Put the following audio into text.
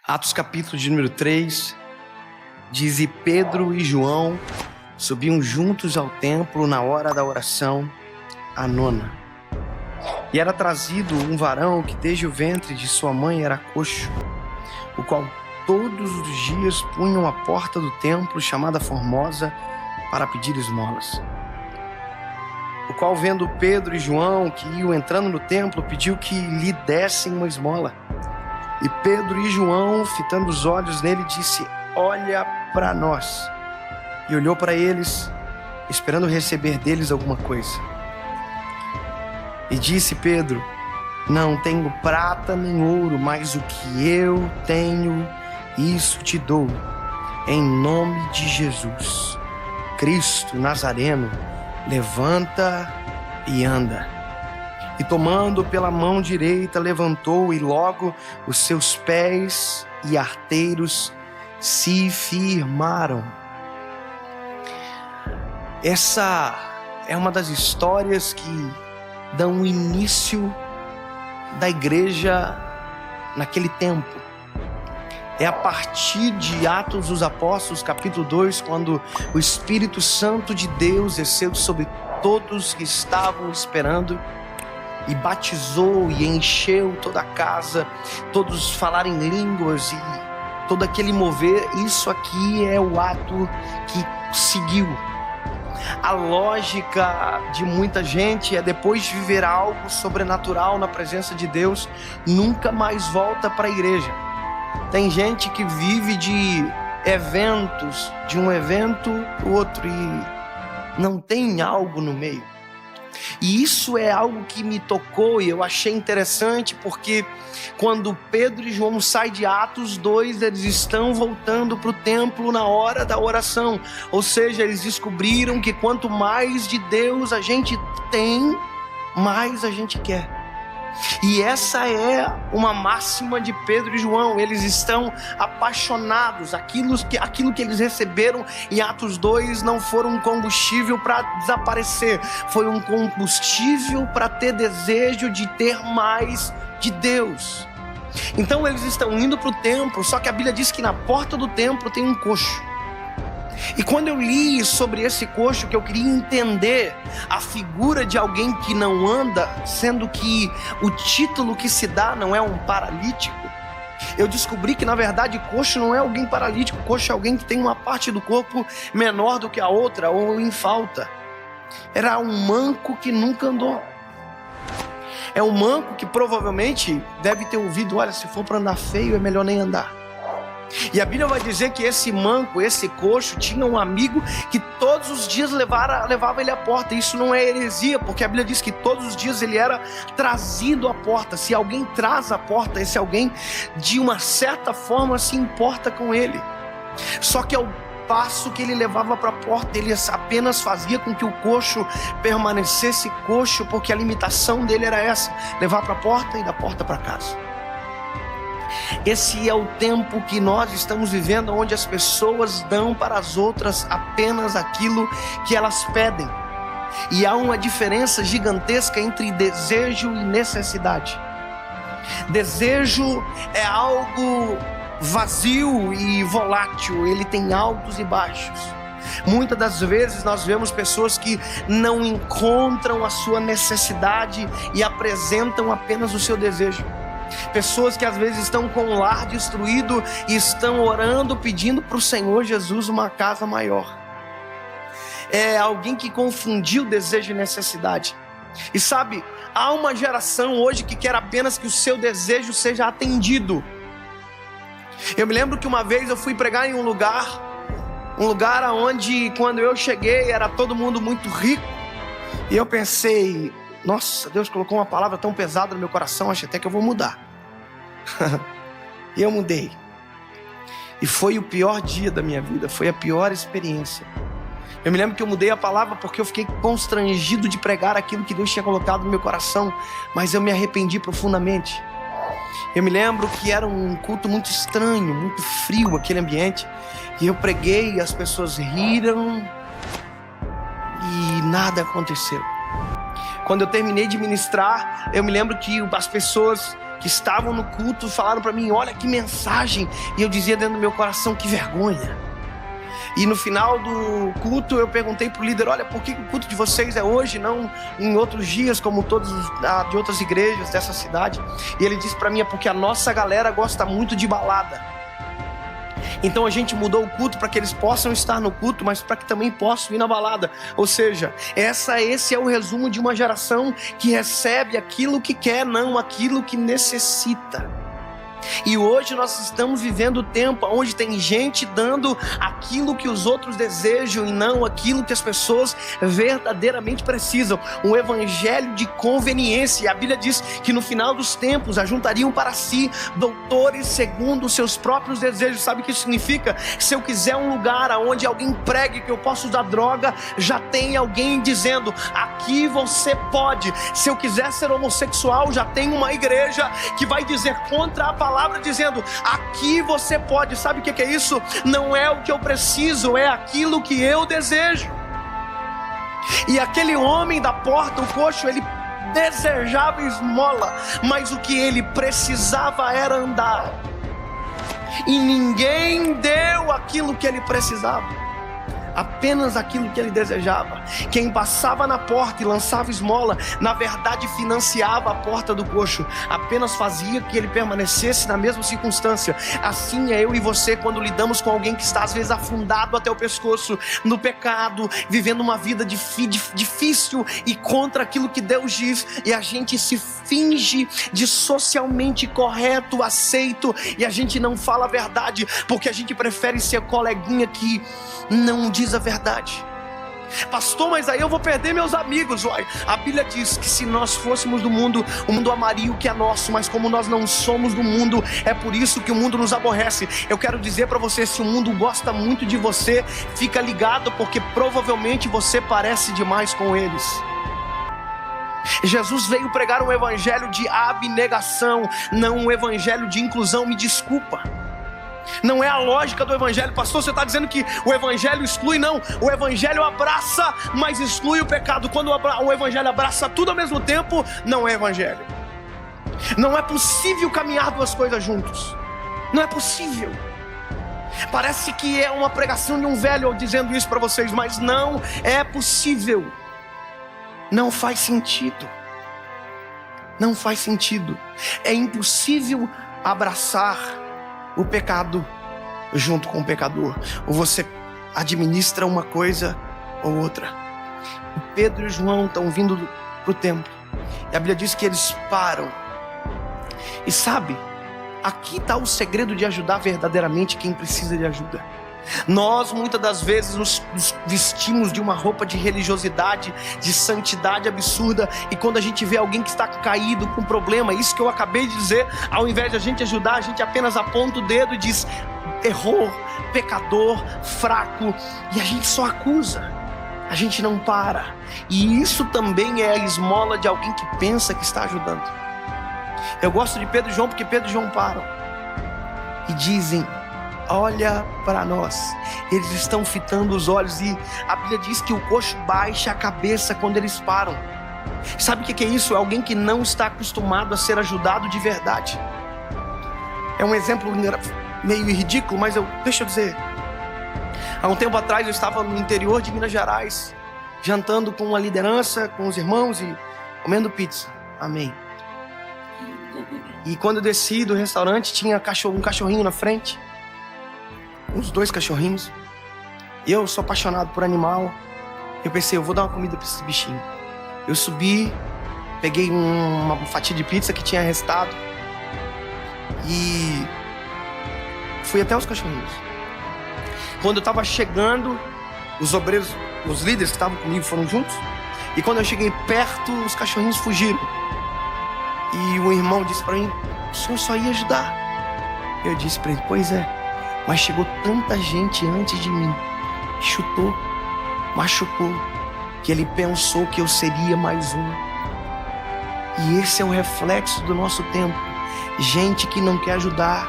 Atos capítulo de número 3, diz: e Pedro e João subiam juntos ao templo na hora da oração, a nona. E era trazido um varão que desde o ventre de sua mãe era coxo, o qual todos os dias punham à porta do templo, chamada Formosa, para pedir esmolas. O qual, vendo Pedro e João que iam entrando no templo, pediu que lhe dessem uma esmola. E Pedro e João, fitando os olhos nele, disse: olha para nós. E olhou para eles, esperando receber deles alguma coisa. E disse Pedro: não tenho prata nem ouro, mas o que eu tenho, isso te dou. Em nome de Jesus Cristo Nazareno, levanta e anda. E tomando pela mão direita, levantou, e logo os seus pés e arteiros se firmaram. Essa é uma das histórias que dão o início da igreja naquele tempo. É a partir de Atos dos Apóstolos, capítulo 2, quando o Espírito Santo de Deus desceu sobre todos que estavam esperando e batizou e encheu toda a casa, todos falarem línguas e todo aquele mover. Isso aqui é o ato que seguiu. A lógica de muita gente é, depois de viver algo sobrenatural na presença de Deus, nunca mais volta para a igreja. Tem gente que vive de eventos, de um evento para o outro, e não tem algo no meio. E isso é algo que me tocou e eu achei interessante, porque quando Pedro e João saem de Atos 2, eles estão voltando para o templo na hora da oração. Ou seja, eles descobriram que quanto mais de Deus a gente tem, mais a gente quer. E essa é uma máxima de Pedro e João. Eles estão apaixonados. Aquilo que eles receberam em Atos 2 não foi um combustível para desaparecer, foi um combustível para ter desejo de ter mais de Deus. Então eles estão indo para o templo, só que a Bíblia diz que na porta do templo tem um coxo. E quando eu li sobre esse coxo, que eu queria entender a figura de alguém que não anda, sendo que o título que se dá não é um paralítico, eu descobri que na verdade coxo não é alguém paralítico. Coxo é alguém que tem uma parte do corpo menor do que a outra, ou em falta. Era um manco que nunca andou. É um manco que provavelmente deve ter ouvido: olha, se for para andar feio é melhor nem andar. E a Bíblia vai dizer que esse manco, esse coxo, tinha um amigo que todos os dias levava ele à porta. Isso não é heresia, porque a Bíblia diz que todos os dias ele era trazido à porta. Se alguém traz à porta, esse alguém de uma certa forma se importa com ele. Só que ao passo que ele levava para a porta, ele apenas fazia com que o coxo permanecesse coxo, porque a limitação dele era essa: levar para a porta e da porta para casa. Esse é o tempo que nós estamos vivendo, onde as pessoas dão para as outras apenas aquilo que elas pedem. E há uma diferença gigantesca entre desejo e necessidade. Desejo é algo vazio e volátil, ele tem altos e baixos. Muitas das vezes nós vemos pessoas que não encontram a sua necessidade e apresentam apenas o seu desejo. Pessoas que às vezes estão com o lar destruído e estão orando, pedindo para o Senhor Jesus uma casa maior. É alguém que confundiu desejo e necessidade. E sabe, há uma geração hoje que quer apenas que o seu desejo seja atendido. Eu me lembro que uma vez eu fui pregar em um lugar onde, quando eu cheguei, era todo mundo muito rico. E eu pensei: nossa, Deus colocou uma palavra tão pesada no meu coração, acho até que eu vou mudar. E eu mudei. E foi o pior dia da minha vida, foi a pior experiência. Eu me lembro que eu mudei a palavra porque eu fiquei constrangido de pregar aquilo que Deus tinha colocado no meu coração, mas eu me arrependi profundamente. Eu me lembro que era um culto muito estranho, muito frio aquele ambiente, e eu preguei, as pessoas riram e nada aconteceu. Quando eu terminei de ministrar, eu me lembro que as pessoas que estavam no culto falaram para mim: olha que mensagem. E eu dizia dentro do meu coração: que vergonha. E no final do culto eu perguntei para o líder: olha, por que o culto de vocês é hoje, não em outros dias como todos de outras igrejas dessa cidade? E ele disse para mim: é porque a nossa galera gosta muito de balada. Então a gente mudou o culto para que eles possam estar no culto, mas para que também possam ir na balada. Ou seja, esse é o resumo de uma geração que recebe aquilo que quer, não aquilo que necessita. E hoje nós estamos vivendo o tempo onde tem gente dando aquilo que os outros desejam e não aquilo que as pessoas verdadeiramente precisam. Um evangelho de conveniência. E a Bíblia diz que no final dos tempos ajuntariam para si doutores segundo os seus próprios desejos. Sabe o que isso significa? Se eu quiser um lugar onde alguém pregue que eu posso usar droga, já tem alguém dizendo: aqui você pode. Se eu quiser ser homossexual, já tem uma igreja que vai dizer contra a palavra, dizendo: aqui você pode. Sabe o que é isso? Não é o que eu preciso, é aquilo que eu desejo. E aquele homem da porta, o coxo, ele desejava esmola, mas o que ele precisava era andar. E ninguém deu aquilo que ele precisava, apenas aquilo que ele desejava. Quem passava na porta e lançava esmola, na verdade financiava a porta do coxo, apenas fazia que ele permanecesse na mesma circunstância. Assim é eu e você quando lidamos com alguém que está às vezes afundado até o pescoço no pecado, vivendo uma vida difícil e contra aquilo que Deus diz, e a gente se finge de socialmente correto, aceito, e a gente não fala a verdade, porque a gente prefere ser coleguinha que não diz a verdade. Pastor, mas aí eu vou perder meus amigos. Uai, a Bíblia diz que se nós fôssemos do mundo, o mundo amaria o que é nosso, mas como nós não somos do mundo, é por isso que o mundo nos aborrece. Eu quero dizer para você: se o mundo gosta muito de você, fica ligado, porque provavelmente você parece demais com eles. Jesus veio pregar um evangelho de abnegação, não um evangelho de inclusão. Me desculpa, não é a lógica do evangelho. Pastor, você está dizendo que o evangelho exclui? Não, o evangelho abraça, mas exclui o pecado. Quando o evangelho abraça tudo ao mesmo tempo, não é evangelho. Não é possível caminhar duas coisas juntos. Não é possível. Parece que é uma pregação de um velho dizendo isso para vocês, mas não é possível. Não faz sentido. Não faz sentido. É impossível abraçar o pecado junto com o pecador. Ou você administra uma coisa ou outra. Pedro e João estão vindo para o templo, e a Bíblia diz que eles param. E sabe, aqui está o segredo de ajudar verdadeiramente quem precisa de ajuda. Nós muitas das vezes nos vestimos de uma roupa de religiosidade, de santidade absurda, e quando a gente vê alguém que está caído, com problema, isso que eu acabei de dizer, ao invés de a gente ajudar, a gente apenas aponta o dedo e diz: errou, pecador, fraco, e a gente só acusa, a gente não para. E isso também é a esmola de alguém que pensa que está ajudando. Eu gosto de Pedro e João porque Pedro e João param e dizem: olha para nós. Eles estão fitando os olhos, e a Bíblia diz que o coxo baixa a cabeça quando eles param. Sabe o que é isso? É alguém que não está acostumado a ser ajudado de verdade. É um exemplo meio ridículo, mas deixa eu dizer. Há um tempo atrás eu estava no interior de Minas Gerais, jantando com a liderança, com os irmãos e comendo pizza. Amém. E quando eu desci do restaurante, tinha um cachorrinho na frente, uns 2 cachorrinhos. E eu sou apaixonado por animal. Eu pensei: eu vou dar uma comida para esse bichinho. Eu subi, peguei uma fatia de pizza que tinha restado e fui até os cachorrinhos. Quando eu estava chegando, os obreiros, os líderes que estavam comigo foram juntos. E quando eu cheguei perto, os cachorrinhos fugiram. E o irmão disse para mim: o senhor só ia ajudar. Eu disse para ele: pois é, mas chegou tanta gente antes de mim, chutou, machucou, que ele pensou que eu seria mais um. E esse é o reflexo do nosso tempo. Gente que não quer ajudar,